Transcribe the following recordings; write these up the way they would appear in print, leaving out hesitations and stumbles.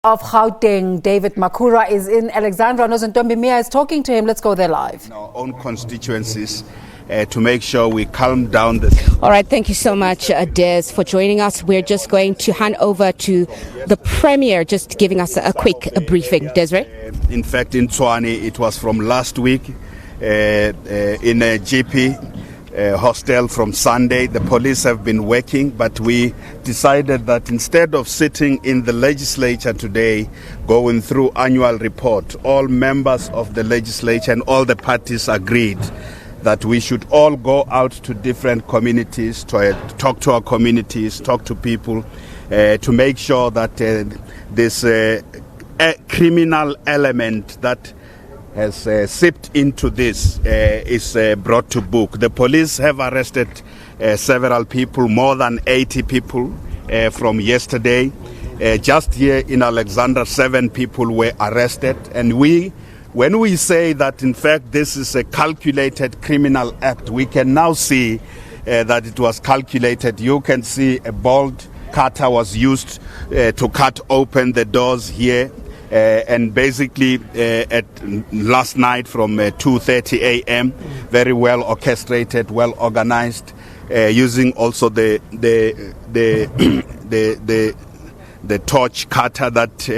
Of Gauteng, David Makhura, is in Alexandra. Nozintombi, Miya is talking to him. Let's go there live. In our own constituencies to make sure we calm down the... All right, thank you so much, Des, for joining us. We're just going to hand over to the Premier, just giving us a quick briefing. Desiree? In fact, in Tshwane, it was from last week in a GP hostel from Sunday. The police have been working, but we decided that instead of sitting in the legislature today going through annual report, all members of the legislature and all the parties agreed that we should all go out to different communities to talk to our communities, talk to people, to make sure that this criminal element that has seeped into this is brought to book. The police have arrested several people, more than 80 people from yesterday. Just here in Alexandra, 7 people were arrested. And when we say that, in fact, this is a calculated criminal act, we can now see that it was calculated. You can see a bolt cutter was used to cut open the doors here. And basically at last night from 2:30 a.m., very well orchestrated, well organized, using also the torch cutter that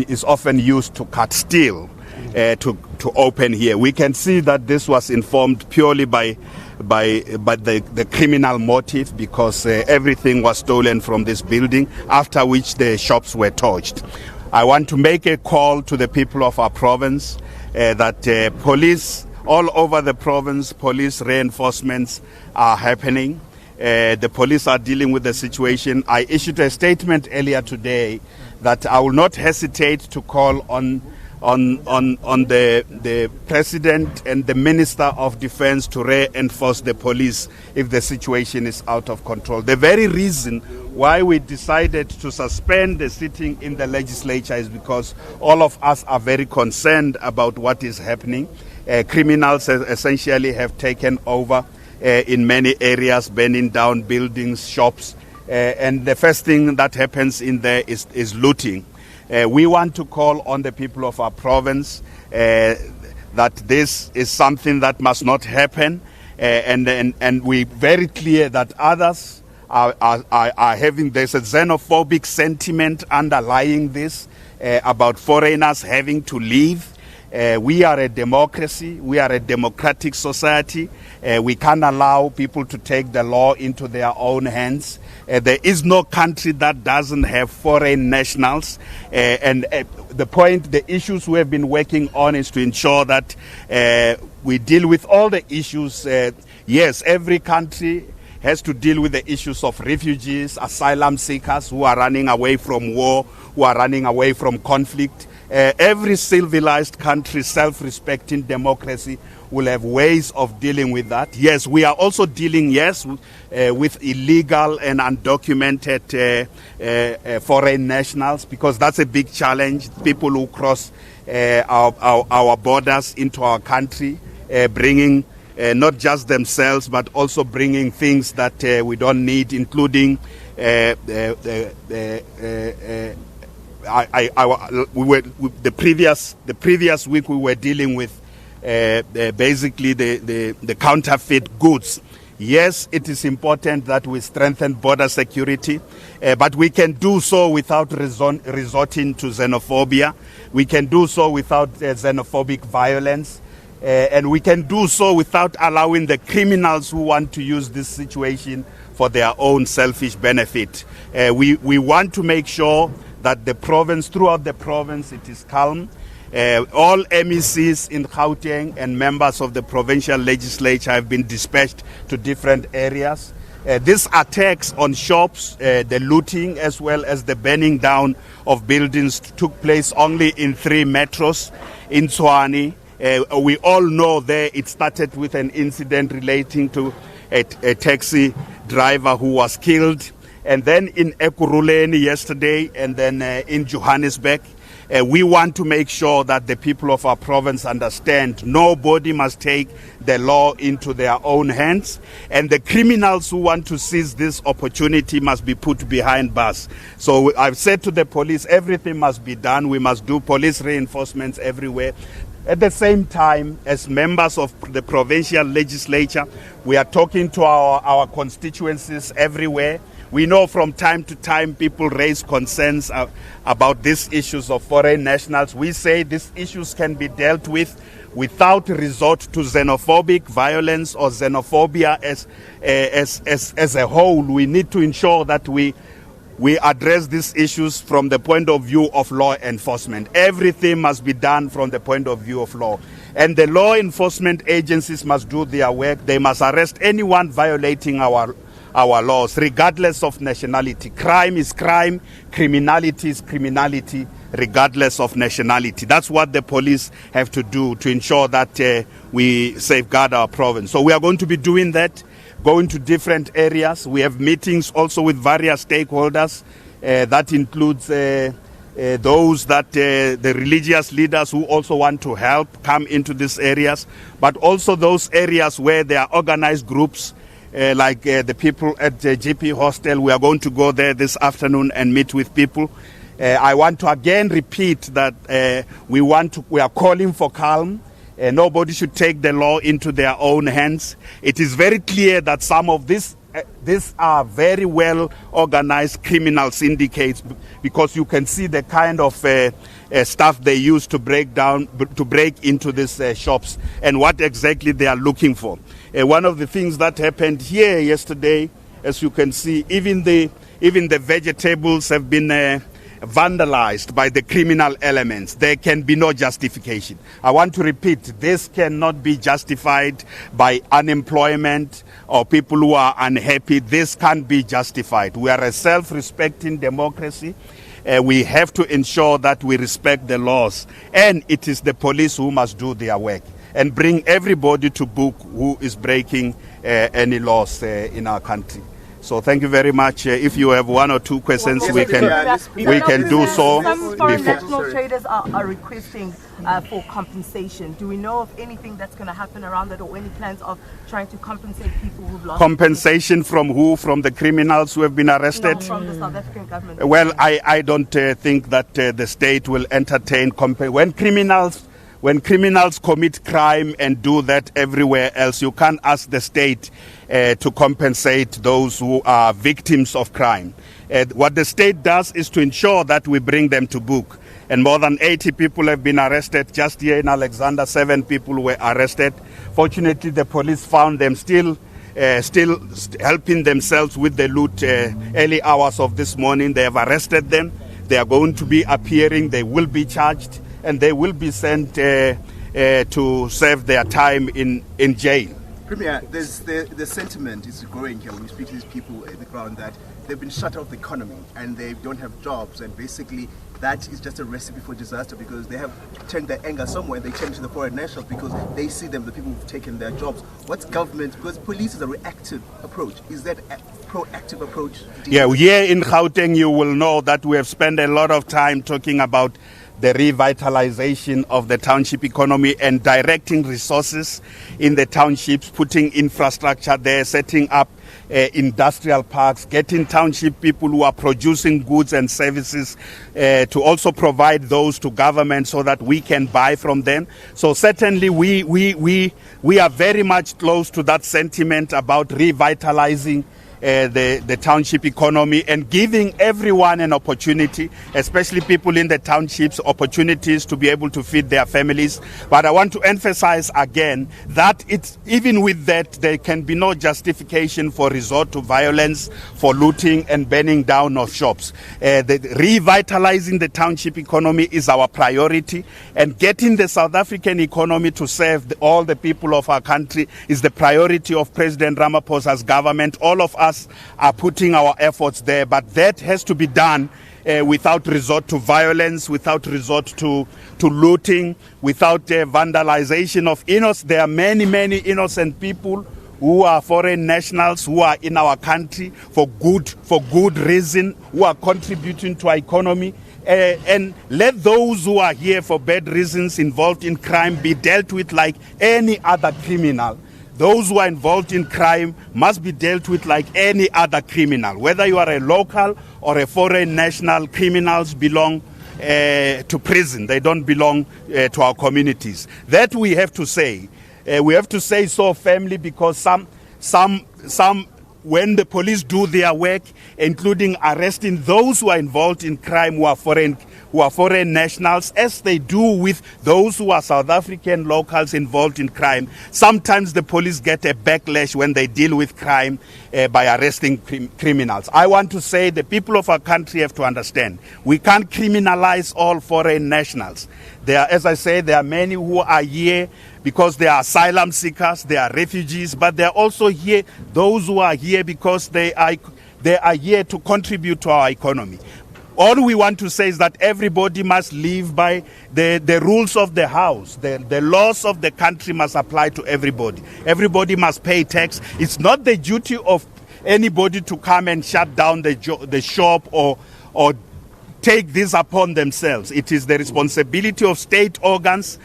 is often used to cut steel to open here. We can see that this was informed purely by the criminal motive, because everything was stolen from this building, after which the shops were torched. I want to make a call to the people of our province that police all over the province, police reinforcements are happening. The police are dealing with the situation. I issued a statement earlier today that I will not hesitate to call on the President and the Minister of Defense to reinforce the police if the situation is out of control. The very reason why we decided to suspend the sitting in the legislature is because all of us are very concerned about what is happening. Criminals essentially have taken over in many areas, burning down buildings, shops, and the first thing that happens in there is looting. We want to call on the people of our province that this is something that must not happen, and we're very clear that others are having, there's a xenophobic sentiment underlying this about foreigners having to leave. We are a democracy. We are a democratic society. We can't allow people to take the law into their own hands. There is no country that doesn't have foreign nationals. The issues we have been working on is to ensure that we deal with all the issues. Yes, every country has to deal with the issues of refugees, asylum seekers who are running away from war, who are running away from conflict. Every civilized country, self-respecting democracy, will have ways of dealing with that. Yes, we are also dealing, with illegal and undocumented foreign nationals, because that's a big challenge. People who cross our borders into our country, bringing not just themselves, but also bringing things that we don't need, including the previous week we were dealing with basically the counterfeit goods. Yes, it is important that we strengthen border security, but we can do so without resorting to xenophobia. We can do so without xenophobic violence, and we can do so without allowing the criminals who want to use this situation for their own selfish benefit. We want to make sure that throughout the province, it is calm. All MECs in Gauteng and members of the provincial legislature have been dispatched to different areas. These attacks on shops, the looting, as well as the burning down of buildings took place only in 3 metros in Tshwane. We all know there it started with an incident relating to a taxi driver who was killed, and then in Ekurhuleni yesterday, and then in Johannesburg. We want to make sure that the people of our province understand nobody must take the law into their own hands, and the criminals who want to seize this opportunity must be put behind bars. So I've said to the police, everything must be done. We must do police reinforcements everywhere. At the same time, as members of the provincial legislature, we are talking to our constituencies everywhere. We know from time to time people raise concerns about these issues of foreign nationals. We say these issues can be dealt with without resort to xenophobic violence or xenophobia as a whole. We need to ensure that we address these issues from the point of view of law enforcement. Everything must be done from the point of view of law. And the law enforcement agencies must do their work. They must arrest anyone violating our laws, regardless of nationality. Crime is crime, criminality is criminality, regardless of nationality. That's what the police have to do to ensure that we safeguard our province. So we are going to be doing that, going to different areas. We have meetings also with various stakeholders. That includes those that the religious leaders who also want to help come into these areas, but also those areas where there are organized groups like the people at the GP hostel. We are going to go there this afternoon and meet with people. I want to again repeat that we are calling for calm. Nobody should take the law into their own hands. It is very clear that some of these are very well organized criminal syndicates, because you can see the kind of stuff they use to break into these shops and what exactly they are looking for. One of the things that happened here yesterday, as you can see, even the vegetables have been vandalized by the criminal elements. There can be no justification. I want to repeat, this cannot be justified by unemployment or people who are unhappy. This can't be justified. We are a self-respecting democracy. We have to ensure that we respect the laws, and it is the police who must do their work and bring everybody to book who is breaking any laws in our country. So thank you very much. If you have one or two questions, we can do so. Some foreign national traders are requesting for compensation. Do we know of anything that's going to happen around that, or any plans of trying to compensate people who've lost? Compensation from who? From the criminals who have been arrested? No, from the South African government. Well, I don't think that the state will entertain when criminals commit crime and do that everywhere else. You can't ask the state to compensate those who are victims of crime. What the state does is to ensure that we bring them to book. And more than 80 people have been arrested. Just here in Alexandra, 7 people were arrested. Fortunately, the police found them still helping themselves with the loot early hours of this morning. They have arrested them. They are going to be appearing. They will be charged, and they will be sent to serve their time in jail. Premier, the sentiment is growing here when we speak to these people at the ground that they've been shut out of the economy and they don't have jobs, and basically that is just a recipe for disaster, because they have turned their anger somewhere. They turn to the foreign nationals because they see them, the people who've taken their jobs. What's government, because police is a reactive approach, is that a proactive approach? Yeah, here in Gauteng you will know that we have spent a lot of time talking about the revitalization of the township economy and directing resources in the townships, putting infrastructure there, setting up industrial parks, getting township people who are producing goods and services to also provide those to government so that we can buy from them. So certainly we are very much close to that sentiment about revitalizing the township economy and giving everyone an opportunity, especially people in the townships, opportunities to be able to feed their families. But I want to emphasize again that even with that, there can be no justification for resort to violence, for looting and burning down of shops. Revitalizing the township economy is our priority, and getting the South African economy to serve all the people of our country is the priority of President Ramaphosa's government. All of us are putting our efforts there, but that has to be done without resort to violence, without resort to looting, without vandalization of innocent. There are many innocent people who are foreign nationals who are in our country for good reason, who are contributing to our economy. and let those who are here for bad reasons involved in crime be dealt with like any other criminal. Those who are involved in crime must be dealt with like any other criminal. Whether you are a local or a foreign national, criminals belong to prison. They don't belong to our communities. That we have to say. We have to say so firmly, because some when the police do their work, including arresting those who are involved in crime who are foreign nationals, as they do with those who are South African locals involved in crime, sometimes the police get a backlash when they deal with crime by arresting criminals. I want to say the people of our country have to understand, we can't criminalize all foreign nationals. As I say, there are many who are here because they are asylum seekers, they are refugees, but they are also here, those who are here because they are here to contribute to our economy. All we want to say is that everybody must live by the rules of the house. The laws of the country must apply to everybody. Everybody must pay tax. It's not the duty of anybody to come and shut down the shop or take this upon themselves. It is the responsibility of state organs.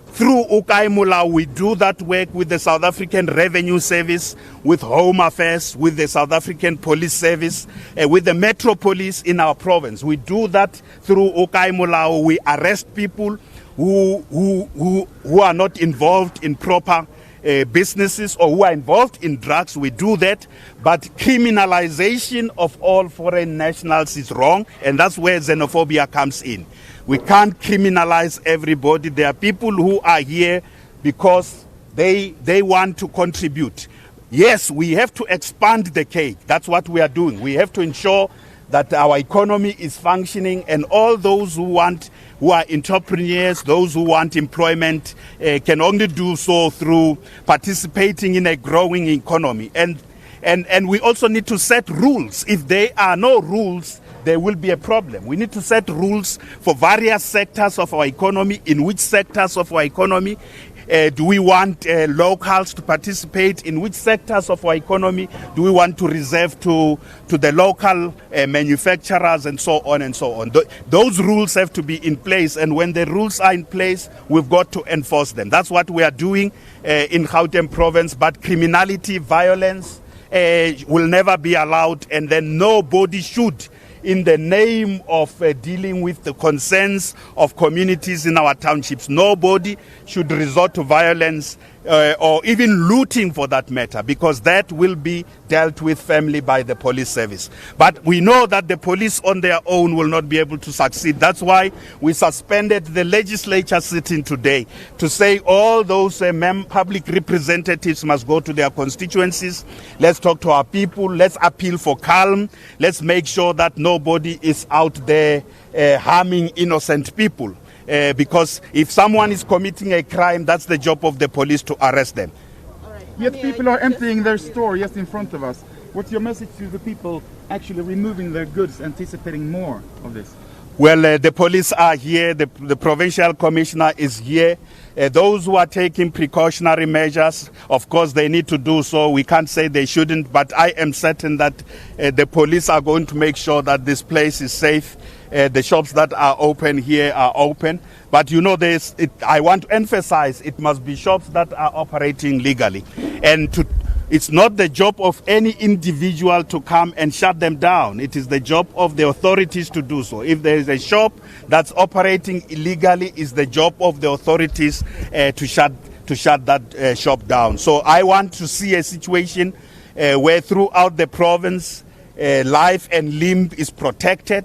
Through Ukaimula, we do that work with the South African Revenue Service, with Home Affairs, with the South African Police Service, with the Metro Police in our province. We do that through Ukaimula. We arrest people who are not involved in proper businesses or who are involved in drugs. We do that. But criminalization of all foreign nationals is wrong, and that's where xenophobia comes in. We can't criminalize everybody. There are people who are here because they want to contribute. Yes, we have to expand the cake. That's what we are doing. We have to ensure that our economy is functioning, and all those who are entrepreneurs, those who want employment, can only do so through participating in a growing economy. And we also need to set rules. If there are no rules, there will be a problem. We need to set rules for various sectors of our economy. In which sectors of our economy do we want locals to participate? In which sectors of our economy do we want to reserve to the local manufacturers, and so on and so on? Those rules have to be in place, and when the rules are in place, we've got to enforce them. That's what we are doing in Gauteng province. But criminality, violence will never be allowed, and then nobody should, in the name of dealing with the concerns of communities in our townships, nobody should resort to violence or even looting for that matter, because that will be dealt with firmly by the police service. But we know that the police on their own will not be able to succeed. That's why we suspended the legislature sitting today to say all those public representatives must go to their constituencies. Let's talk to our people. Let's appeal for calm. Let's make sure that nobody is out there harming innocent people. Because if someone is committing a crime, that's the job of the police to arrest them. Yet people are emptying their store just in front of us. What's your message to the people actually removing their goods, anticipating more of this? Well, the police are here, the provincial commissioner is here. Those who are taking precautionary measures, of course, they need to do so. We can't say they shouldn't, but I am certain that the police are going to make sure that this place is safe. The shops that are open here are open. But you know, I want to emphasize, it must be shops that are operating legally. And it's not the job of any individual to come and shut them down. It is the job of the authorities to do so. If there is a shop that's operating illegally, it's the job of the authorities to shut that shop down. So I want to see a situation where throughout the province, life and limb is protected.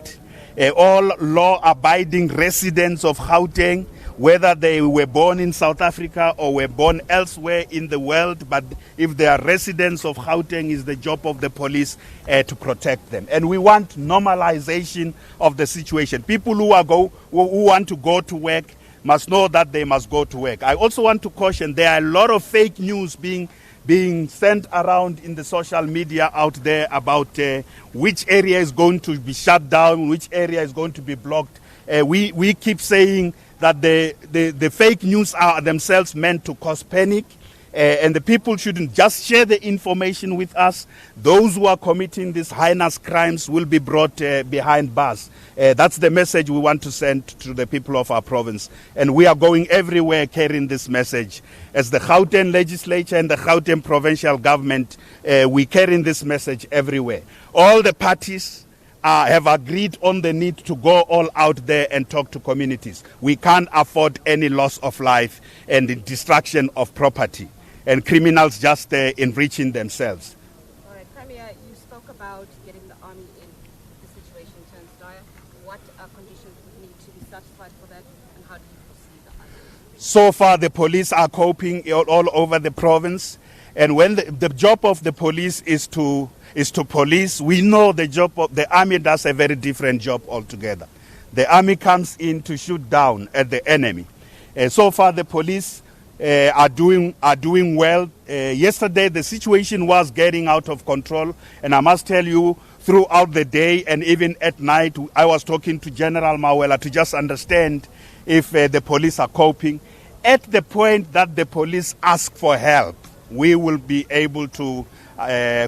All law-abiding residents of Gauteng, whether they were born in South Africa or were born elsewhere in the world, but if they are residents of Gauteng, it's the job of the police to protect them. And we want normalization of the situation. People who want to go to work must know that they must go to work. I also want to caution, there are a lot of fake news being sent around in the social media out there about which area is going to be shut down, which area is going to be blocked. We keep saying that the fake news are themselves meant to cause panic And the people shouldn't just share the information with us. Those who are committing these heinous crimes will be brought behind bars. That's the message we want to send to the people of our province. And we are going everywhere carrying this message. As the Gauteng legislature and the Gauteng provincial government, we carrying this message everywhere. All the parties have agreed on the need to go all out there and talk to communities. We can't afford any loss of life and the destruction of property and criminals just enriching themselves. All right, Premier, you spoke about getting the army in if the situation turns dire. What conditions would need to be satisfied for that, and how do you foresee the army? So far, the police are coping all over the province. And when the job of the police is to police, we know the job of the army does a very different job altogether. The army comes in to shoot down at the enemy. So far, the police are doing well. Yesterday, the situation was getting out of control, and I must tell you, throughout the day and even at night, I was talking to General Mawela to just understand if the police are coping. At the point that the police ask for help, we will be able to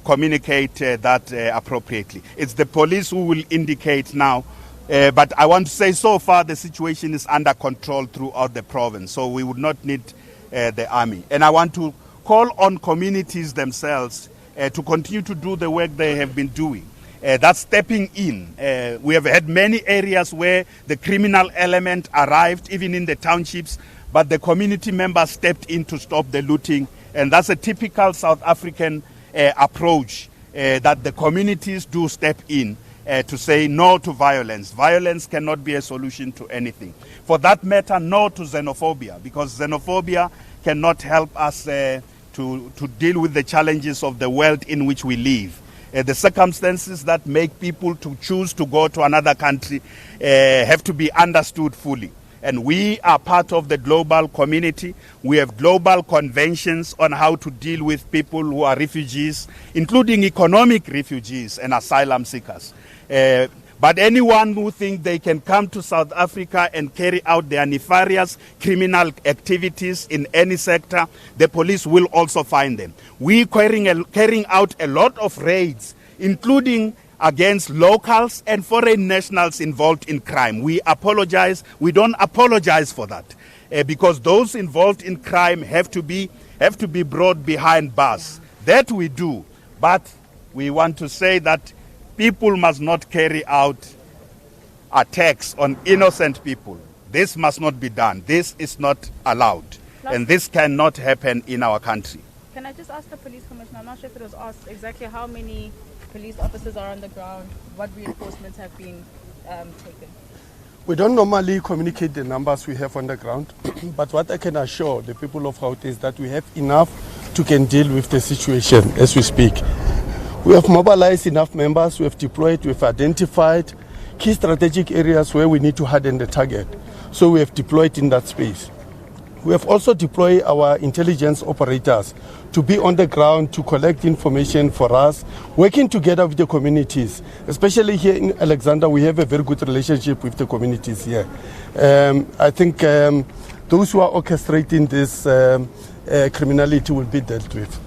communicate that appropriately. It's the police who will indicate now. But I want to say so far the situation is under control throughout the province. So we would not need the army. And I want to call on communities themselves to continue to do the work they have been doing. That's stepping in. We have had many areas where the criminal element arrived, even in the townships, but the community members stepped in to stop the looting. And that's a typical South African approach, that the communities do step in to say no to violence. Violence cannot be a solution to anything. For that matter, no to xenophobia, because xenophobia cannot help us to deal with the challenges of the world in which we live. The circumstances that make people to choose to go to another country have to be understood fully. And we are part of the global community. We have global conventions on how to deal with people who are refugees, including economic refugees and asylum seekers. But anyone who thinks they can come to South Africa and carry out their nefarious criminal activities in any sector, the police will also find them. We are carrying out a lot of raids, including against locals and foreign nationals involved in crime. We apologize. We don't apologize for that, because those involved in crime have to be brought behind bars. That we do, but we want to say that people must not carry out attacks on innocent people. This must not be done. This is not allowed, and this cannot happen in our country. Can I just ask the police commissioner, I'm not sure if it was asked exactly how many police officers are on the ground, what reinforcements have been taken? We don't normally communicate the numbers we have on the ground, but what I can assure the people of Gauteng is that we have enough to can deal with the situation as we speak. We have mobilized enough members, we have deployed, we have identified key strategic areas where we need to harden the target. So we have deployed in that space. We have also deployed our intelligence operators to be on the ground to collect information for us, working together with the communities. Especially here in Alexandra, we have a very good relationship with the communities here. I think those who are orchestrating this criminality will be dealt with.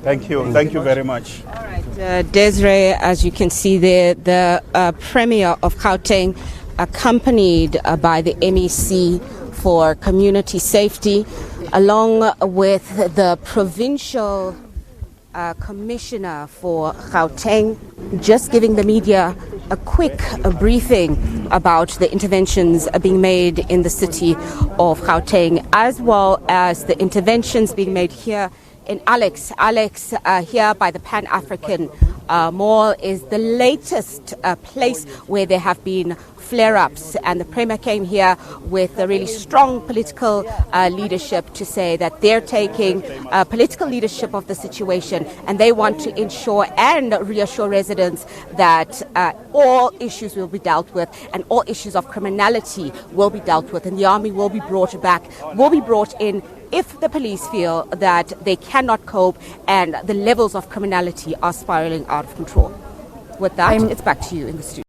Thank you. Thank you very much. All right, Desiree, as you can see there, the Premier of Gauteng, accompanied by the MEC for Community Safety, along with the Provincial Commissioner for Gauteng, just giving the media a quick briefing about the interventions being made in the city of Gauteng, as well as the interventions being made here in Alex here by the Pan-African Mall is the latest place where there have been flare-ups, and the Premier came here with a really strong political leadership to say that they're taking political leadership of the situation, and they want to ensure and reassure residents that all issues will be dealt with and all issues of criminality will be dealt with, and the army will be brought in if the police feel that they cannot cope and the levels of criminality are spiraling out of control. With that, it's back to you in the studio.